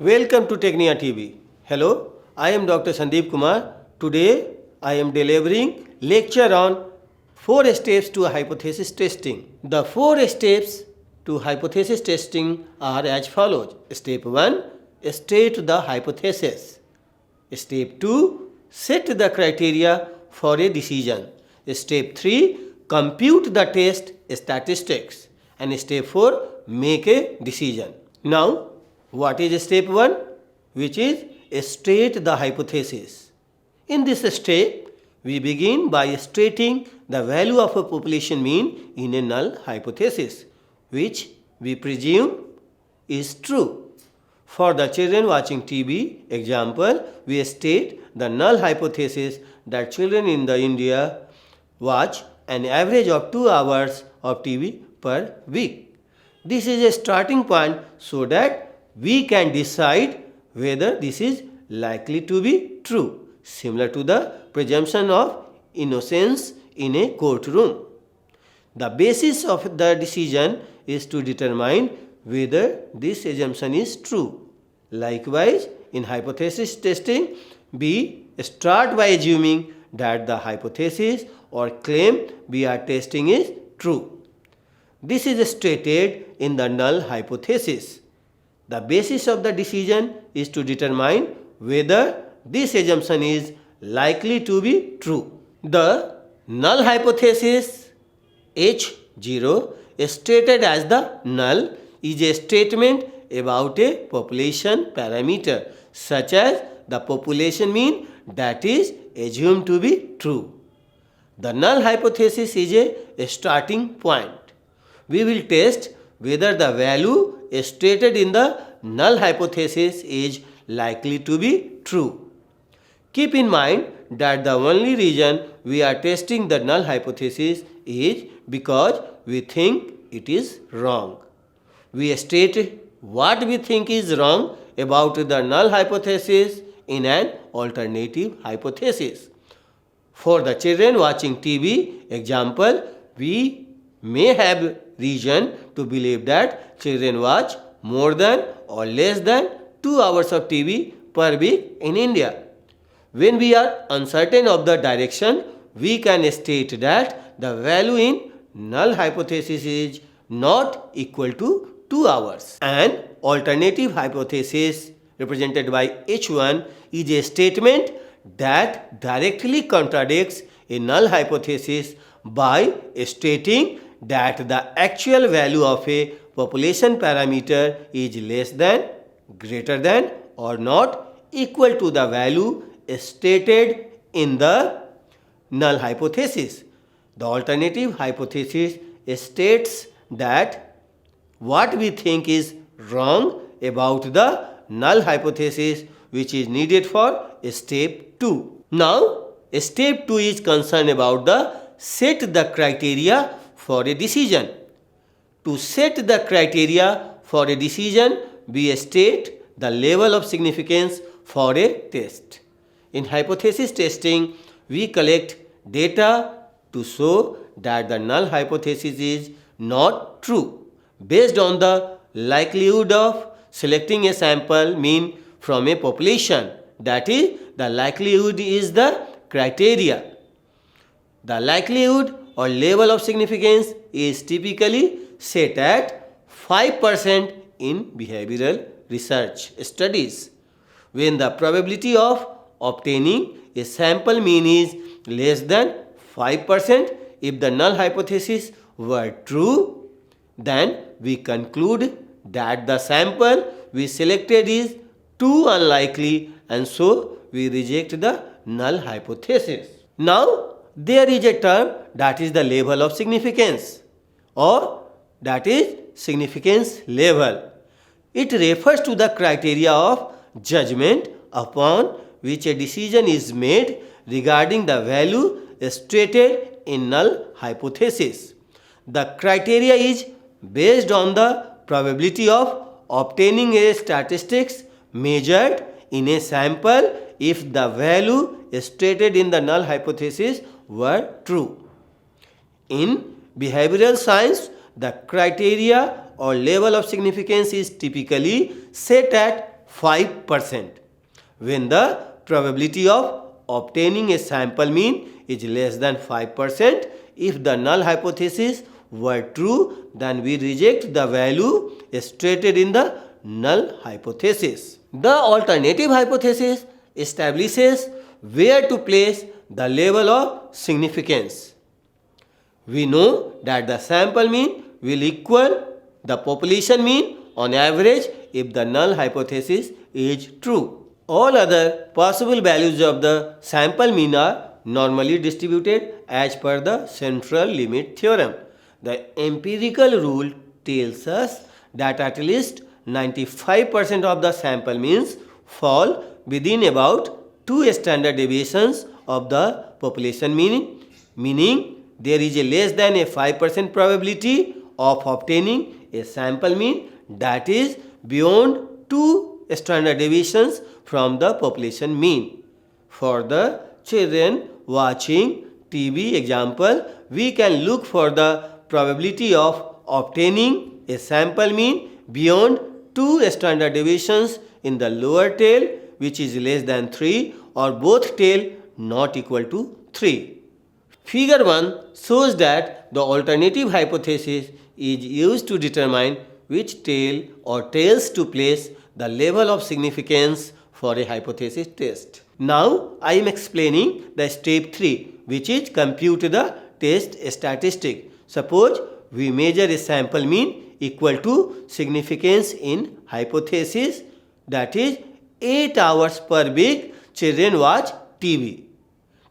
Welcome to Technia TV. Hello, I am Dr. Sandeep Kumar. Today I am delivering lecture on 4 steps to hypothesis testing. The 4 steps to hypothesis testing are as follows. Step 1, state the hypothesis. Step 2, set the criteria for a decision. Step 3, compute the test statistics. And step 4, make a decision. Now, what is step 1? Which is state the hypothesis. In this step, we begin by stating the value of a population mean in a null hypothesis, which we presume is true. For the children watching TV example, we state the null hypothesis that children in the India watch an average of 2 hours of TV per week. This is a starting point so that we can decide whether this is likely to be true, similar to the presumption of innocence in a courtroom. The basis of the decision is to determine whether this assumption is true. Likewise, in hypothesis testing, we start by assuming that the hypothesis or claim we are testing is true. This is stated in the null hypothesis. The basis of the decision is to determine whether this assumption is likely to be true. The null hypothesis H0 stated as the null is a statement about a population parameter such as the population mean that is assumed to be true. The null hypothesis is a starting point. We will test whether the value stated in the null hypothesis is likely to be true. Keep in mind that the only reason we are testing the null hypothesis is because we think it is wrong. We state what we think is wrong about the null hypothesis in an alternative hypothesis. For the children watching TV example, we may have reason to believe that children watch more than or less than 2 hours of TV per week in India. When we are uncertain of the direction, we can state that the value in null hypothesis is not equal to 2 hours. An alternative hypothesis represented by H1 is a statement that directly contradicts a null hypothesis by stating that the actual value of a population parameter is less than, greater than or not equal to the value stated in the null hypothesis. The alternative hypothesis states that what we think is wrong about the null hypothesis which is needed for step 2. Now, step 2 is concerned about the set the criteria for a decision. To set the criteria for a decision, we state the level of significance for a test. In hypothesis testing, we collect data to show that the null hypothesis is not true based on the likelihood of selecting a sample mean from a population. That is, the likelihood is the criteria. The likelihood or level of significance is typically set at 5% in behavioral research studies. When the probability of obtaining a sample mean is less than 5%, if the null hypothesis were true, then we conclude that the sample we selected is too unlikely and so we reject the null hypothesis. Now, there is a term that is the level of significance or that is significance level. It refers to the criteria of judgment upon which a decision is made regarding the value stated in null hypothesis. The criteria is based on the probability of obtaining a statistics measured in a sample if the value stated in the null hypothesis were true. In behavioral science, the criteria or level of significance is typically set at 5%. When the probability of obtaining a sample mean is less than 5%, if the null hypothesis were true, then we reject the value stated in the null hypothesis. The alternative hypothesis establishes where to place the level of significance. We know that the sample mean will equal the population mean on average if the null hypothesis is true. All other possible values of the sample mean are normally distributed as per the central limit theorem. The empirical rule tells us that at least 95% of the sample means fall within about 2 standard deviations of the population mean, meaning there is a less than a 5% probability of obtaining a sample mean that is beyond 2 standard deviations from the population mean. For the children watching TV example, we can look for the probability of obtaining a sample mean beyond 2 standard deviations in the lower tail, which is less than 3, or both tail not equal to 3. Figure 1 shows that the alternative hypothesis is used to determine which tail or tails to place the level of significance for a hypothesis test. Now I am explaining the step 3, which is compute the test statistic. Suppose we measure a sample mean equal to significance in hypothesis, that is 8 hours per week children watch TV.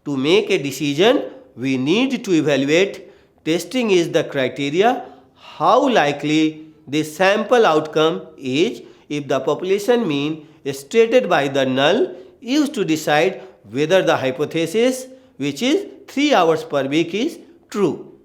To make a decision, we need to evaluate testing is the criteria how likely the sample outcome is if the population mean stated by the null used to decide whether the hypothesis, which is 3 hours per week, is true.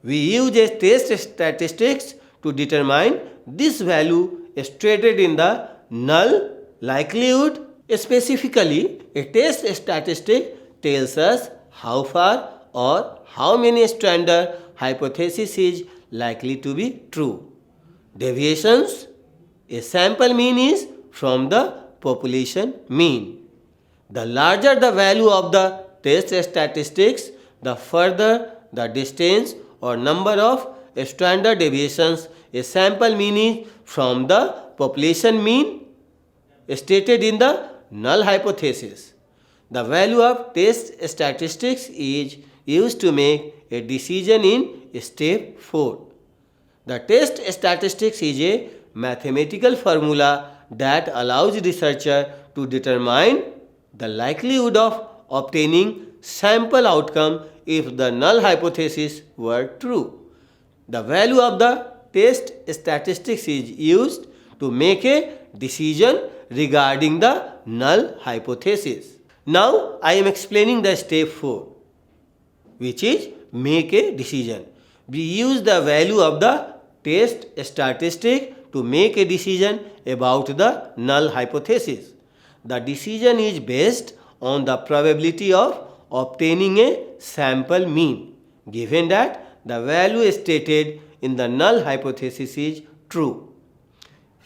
We use a test statistics to determine this value stated in the null likelihood. Specifically, a test statistic tells us how far or how many standard hypothesis is likely to be true. Deviations, a sample mean is from the population mean. The larger the value of the test statistics, the further the distance or number of standard deviations a sample mean is from the population mean stated in the null hypothesis. The value of test statistics is used to make a decision in step 4. The test statistics is a mathematical formula that allows researcher to determine the likelihood of obtaining sample outcome if the null hypothesis were true. The value of the test statistics is used to make a decision regarding the null hypothesis. Now I am explaining the step 4, which is make a decision. We use the value of the test statistic to make a decision about the null hypothesis. The decision is based on the probability of obtaining a sample mean, given that the value stated in the null hypothesis is true.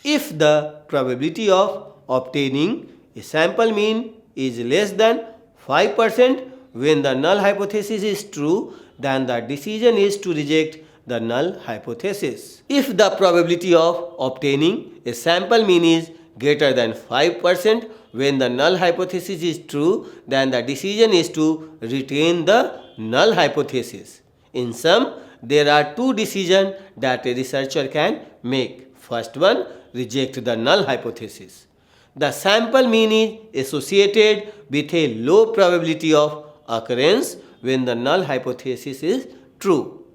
If the probability of obtaining a sample mean is less than 5% when the null hypothesis is true, then the decision is to reject the null hypothesis. If the probability of obtaining a sample mean is greater than 5% when the null hypothesis is true, then the decision is to retain the null hypothesis. In sum, there are 2 decisions that a researcher can make. First one, reject the null hypothesis. The sample mean is associated with a low probability of occurrence when the null hypothesis is true.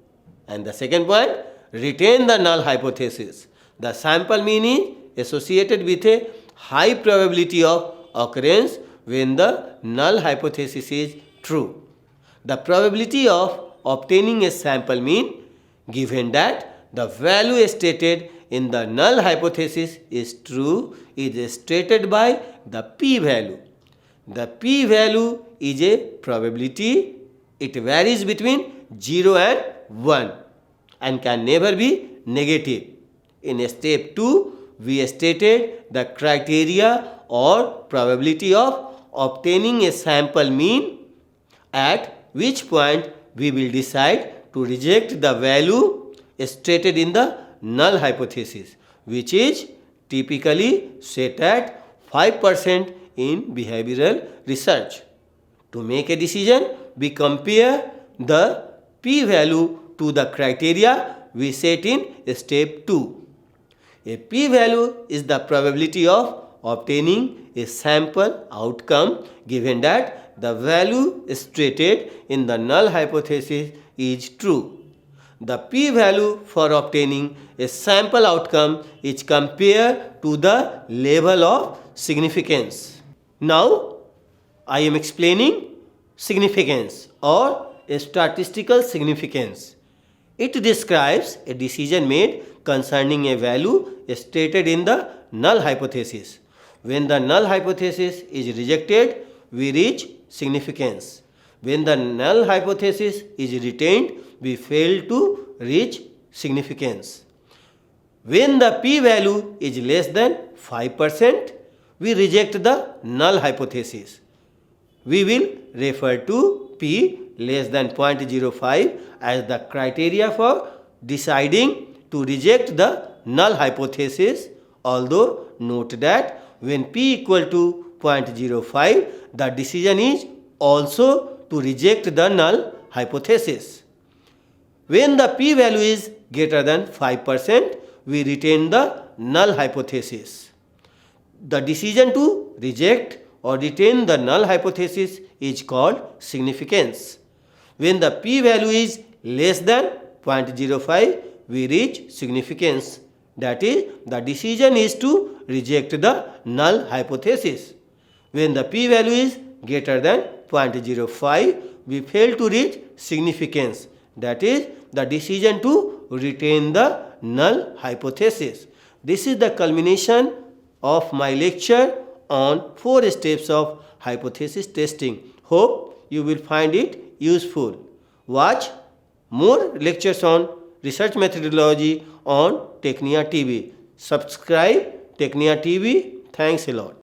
And the second point, retain the null hypothesis. The sample mean is associated with a high probability of occurrence when the null hypothesis is true. The probability of obtaining a sample mean, given that the value stated in the null hypothesis is true, is stated by the p-value. The p-value is a probability. It varies between 0 and 1 and can never be negative. In step 2, we stated the criteria or probability of obtaining a sample mean, at which point we will decide to reject the value stated in the null hypothesis, which is typically set at 5% in behavioral research. To make a decision, we compare the p-value to the criteria we set in step 2. A p-value is the probability of obtaining a sample outcome given that the value stated in the null hypothesis is true. The p-value for obtaining a sample outcome is compared to the level of significance. Now, I am explaining significance or a statistical significance. It describes a decision made concerning a value stated in the null hypothesis. When the null hypothesis is rejected, we reach significance. When the null hypothesis is retained, we fail to reach significance. When the p-value is less than 5%, we reject the null hypothesis. We will refer to p less than 0.05 as the criteria for deciding to reject the null hypothesis, although note that when p equal to 0.05, the decision is also to reject the null hypothesis. When the p-value is greater than 5%, we retain the null hypothesis. The decision to reject or retain the null hypothesis is called significance. When the p-value is less than 0.05, we reach significance. That is, the decision is to reject the null hypothesis. When the p-value is greater than 0.05, we fail to reach significance. That is, the decision to retain the null hypothesis. This is the culmination of my lecture on 4 steps of hypothesis testing. Hope you will find it useful. Watch more lectures on research methodology on Technia TV. Subscribe Technia TV. Thanks a lot.